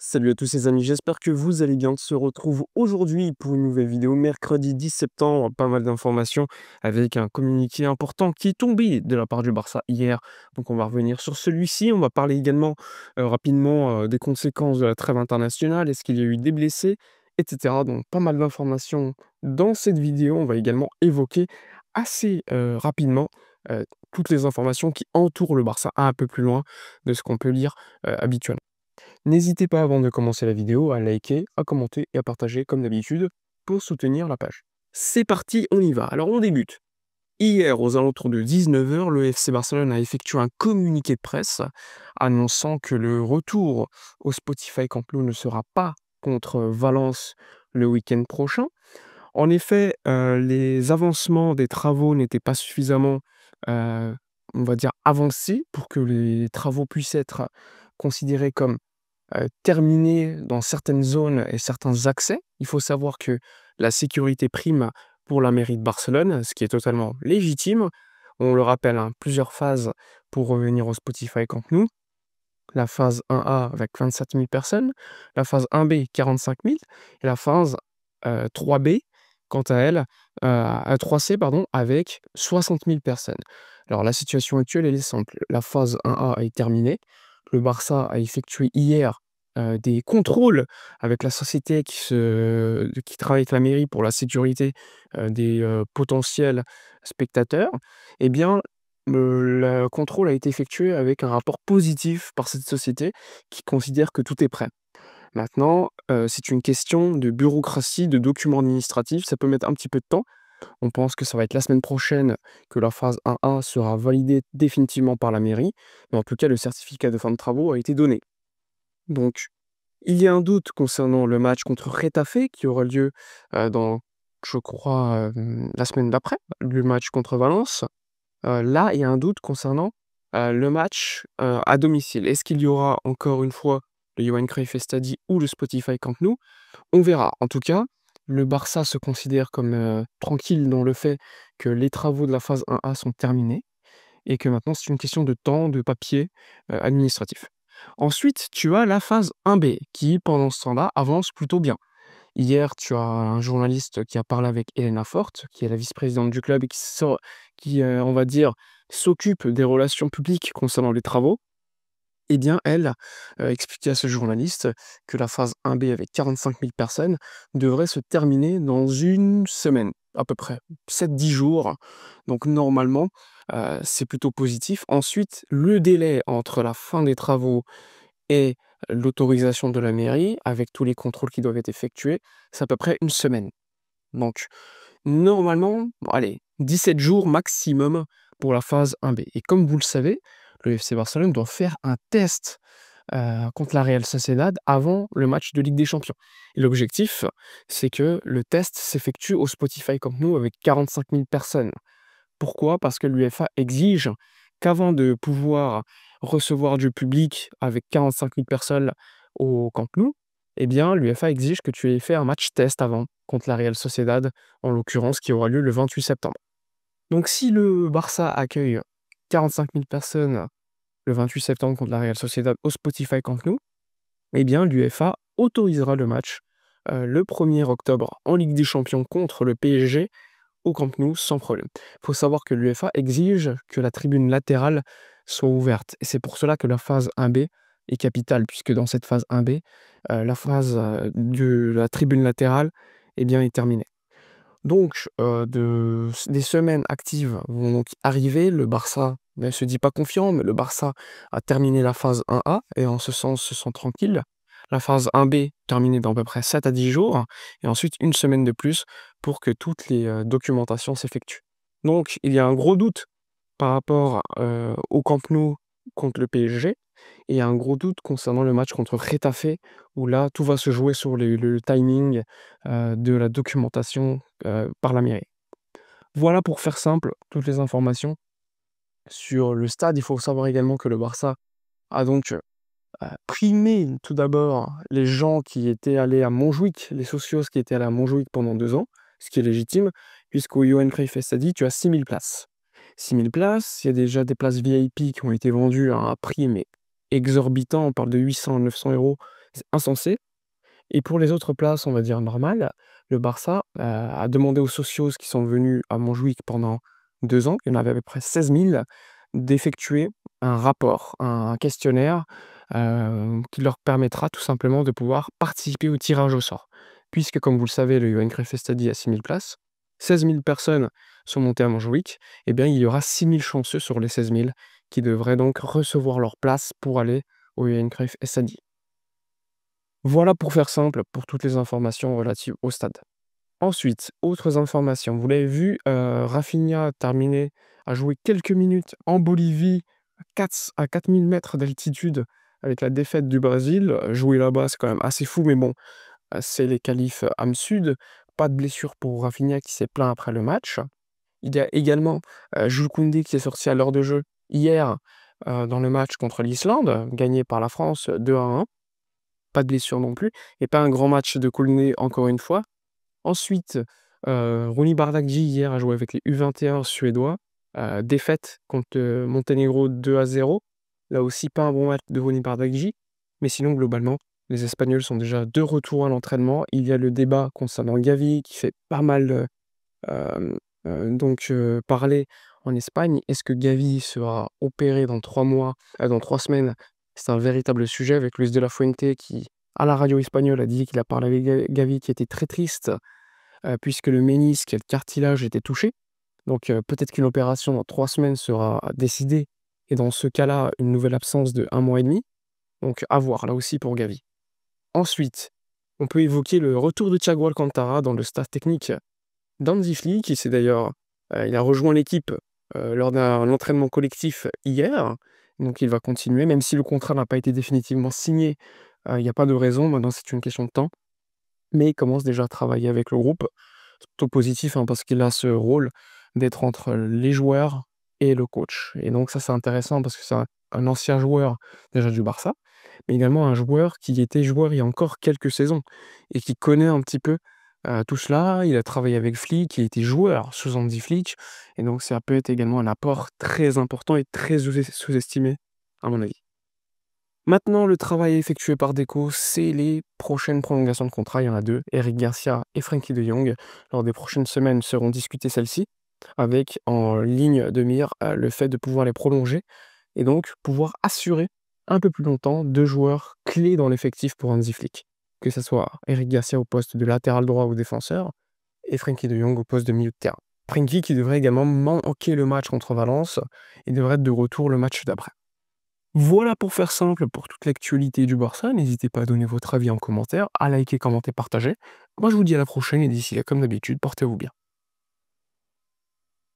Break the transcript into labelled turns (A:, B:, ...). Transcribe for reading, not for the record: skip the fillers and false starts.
A: Salut à tous les amis, j'espère que vous allez bien. On se retrouve aujourd'hui pour une nouvelle vidéo, mercredi 10 septembre, pas mal d'informations avec un communiqué important qui est tombé de la part du Barça hier. Donc on va revenir sur celui-ci, on va parler également rapidement des conséquences de la trêve internationale, est-ce qu'il y a eu des blessés, etc. Donc pas mal d'informations dans cette vidéo, on va également évoquer assez rapidement toutes les informations qui entourent le Barça un peu plus loin de ce qu'on peut lire habituellement. N'hésitez pas avant de commencer la vidéo à liker, à commenter et à partager comme d'habitude pour soutenir la page. C'est parti, on y va. Alors on débute. Hier, aux alentours de 19 h, le FC Barcelone a effectué un communiqué de presse annonçant que le retour au Spotify Camp Nou ne sera pas contre Valence le week-end prochain. En effet, les avancements des travaux n'étaient pas suffisamment, euh, on va dire, avancés pour que les travaux puissent être considérés comme terminé dans certaines zones et certains accès. Il faut savoir que la sécurité prime pour la mairie de Barcelone, ce qui est totalement légitime. On le rappelle, hein, plusieurs phases pour revenir au Spotify Camp Nou. La phase 1A avec 27 000 personnes, la phase 1B 45 000 et la phase 3B, quant à elle, 3C, pardon, avec 60 000 personnes. Alors la situation actuelle, elle est simple. La phase 1A est terminée. Le Barça a effectué hier des contrôles avec la société qui travaille avec la mairie pour la sécurité des potentiels spectateurs. Eh bien, le contrôle a été effectué avec un rapport positif par cette société qui considère que tout est prêt. Maintenant, c'est une question de bureaucratie, de documents administratifs, ça peut mettre un petit peu de temps. On pense que ça va être la semaine prochaine que la phase 1A sera validée définitivement par la mairie, mais en tout cas, le certificat de fin de travaux a été donné. Donc, il y a un doute concernant le match contre Retafe qui aura lieu dans, je crois, la semaine d'après, le match contre Valence. Là, il y a un doute concernant le match à domicile. Est-ce qu'il y aura encore une fois le Johan Cruyff Stadium ou le Spotify Camp Nou? On verra. En tout cas, le Barça se considère comme tranquille dans le fait que les travaux de la phase 1A sont terminés et que maintenant c'est une question de temps, de papier administratif. Ensuite, tu as la phase 1B qui, pendant ce temps-là, avance plutôt bien. Hier, tu as un journaliste qui a parlé avec Elena Forte, qui est la vice-présidente du club et qui, on va dire, s'occupe des relations publiques concernant les travaux. Eh bien, elle expliquait à ce journaliste que la phase 1B avec 45 000 personnes devrait se terminer dans une semaine, à peu près 7-10 jours. Donc normalement, c'est plutôt positif. Ensuite, le délai entre la fin des travaux et l'autorisation de la mairie, avec tous les contrôles qui doivent être effectués, c'est à peu près une semaine. Donc normalement, bon, allez, 17 jours maximum pour la phase 1B. Et comme vous le savez, le FC Barcelone doit faire un test contre la Real Sociedad avant le match de Ligue des Champions. Et l'objectif, c'est que le test s'effectue au Spotify Camp Nou avec 45 000 personnes. Pourquoi? Parce que l'UEFA exige qu'avant de pouvoir recevoir du public avec 45 000 personnes au Camp Nou, eh bien, l'UEFA exige que tu aies fait un match test avant contre la Real Sociedad, en l'occurrence, qui aura lieu le 28 septembre. Donc, si le Barça accueille 45 000 personnes le 28 septembre contre la Real Sociedad au Spotify Camp Nou, eh bien, l'UEFA autorisera le match le 1er octobre en Ligue des Champions contre le PSG au Camp Nou sans problème. Il faut savoir que l'UEFA exige que la tribune latérale soit ouverte. Et c'est pour cela que la phase 1B est capitale, puisque dans cette phase 1B, la phase de la tribune latérale eh bien, est terminée. Donc, des semaines actives vont donc arriver. Le Barça ne se dit pas confiant, mais le Barça a terminé la phase 1A et en ce sens se sent tranquille. La phase 1B terminée dans à peu près 7 à 10 jours et ensuite une semaine de plus pour que toutes les documentations s'effectuent. Donc, il y a un gros doute par rapport au Camp Nou contre le PSG et il y a un gros doute concernant le match contre Getafe où là, tout va se jouer sur le timing de la documentation par la mairie. Voilà pour faire simple toutes les informations sur le stade. Il faut savoir également que le Barça a donc primé tout d'abord les gens qui étaient allés à Montjuïc, les socios qui étaient allés à Montjuïc pendant 2 ans, ce qui est légitime, puisqu'au Johan Cruyff Stadium, tu as 6000 places. 6000 places, il y a déjà des places VIP qui ont été vendues à un prix mais exorbitant, on parle de 800 à 900 euros C'est insensé. Et pour les autres places, on va dire normales, le Barça, a demandé aux socios qui sont venus à Montjuïc pendant 2 ans, il y en avait à peu près 16 000, d'effectuer un rapport, un questionnaire, qui leur permettra tout simplement de pouvoir participer au tirage au sort. Puisque comme vous le savez, le Johan Cruyff Stadi a 6 000 places, 16 000 personnes sont montées à Montjuïc, et bien il y aura 6 000 chanceux sur les 16 000 qui devraient donc recevoir leur place pour aller au Johan Cruyff Stadi. Voilà pour faire simple, pour toutes les informations relatives au stade. Ensuite, autres informations. Vous l'avez vu, Rafinha a joué quelques minutes en Bolivie, à 4000 mètres d'altitude avec la défaite du Brésil. Jouer là-bas, c'est quand même assez fou, mais bon, c'est les qualifs âme sud. Pas de blessure pour Rafinha qui s'est plaint après le match. Il y a également Jules Koundé qui est sorti à l'heure de jeu hier dans le match contre l'Islande, gagné par la France 2-1. Pas de blessure non plus et pas un grand match de Koundé encore une fois. Ensuite, Rooney Bardghji hier a joué avec les U21 suédois, défaite contre Monténégro 2-0. Là aussi pas un bon match de Rooney Bardghji, mais sinon globalement, les Espagnols sont déjà de retour à l'entraînement. Il y a le débat concernant Gavi qui fait pas mal, parler en Espagne. Est-ce que Gavi sera opéré dans 3 mois, dans 3 semaines? C'est un véritable sujet avec Luis de la Fuente qui, à la radio espagnole, a dit qu'il a parlé avec Gavi qui était très triste, puisque le ménisque et le cartilage étaient touchés. Donc peut-être qu'une opération dans 3 semaines sera décidée et dans ce cas-là, une nouvelle absence de 1 mois et demi. Donc à voir là aussi pour Gavi. Ensuite, on peut évoquer le retour de Thiago Alcantara dans le staff technique d'Hansi Flick, qui il a rejoint l'équipe, lors d'un entraînement collectif hier, donc il va continuer, même si le contrat n'a pas été définitivement signé, il y a pas de raison, maintenant c'est une question de temps. Mais il commence déjà à travailler avec le groupe. C'est plutôt positif, hein, parce qu'il a ce rôle d'être entre les joueurs et le coach. Et donc ça, c'est intéressant parce que c'est un ancien joueur déjà du Barça, mais également un joueur qui était joueur il y a encore quelques saisons et qui connaît un petit peu tout cela. Il a travaillé avec Flick, il était joueur sous Hansi Flick, et donc ça peut être également un apport très important et très sous-estimé, à mon avis. Maintenant, le travail effectué par Deco, c'est les prochaines prolongations de contrat. Il y en a 2, Eric Garcia et Frenkie de Jong. Lors des prochaines semaines seront discutées celles-ci, avec en ligne de mire le fait de pouvoir les prolonger et donc pouvoir assurer un peu plus longtemps 2 joueurs clés dans l'effectif pour Hansi Flick. Que ce soit Eric Garcia au poste de latéral droit ou défenseur et Frenkie de Jong au poste de milieu de terrain. Frenkie qui devrait également manquer le match contre Valence et devrait être de retour le match d'après. Voilà pour faire simple pour toute l'actualité du Barça. N'hésitez pas à donner votre avis en commentaire, à liker, commenter, partager. Moi je vous dis à la prochaine et d'ici là, comme d'habitude, portez-vous bien.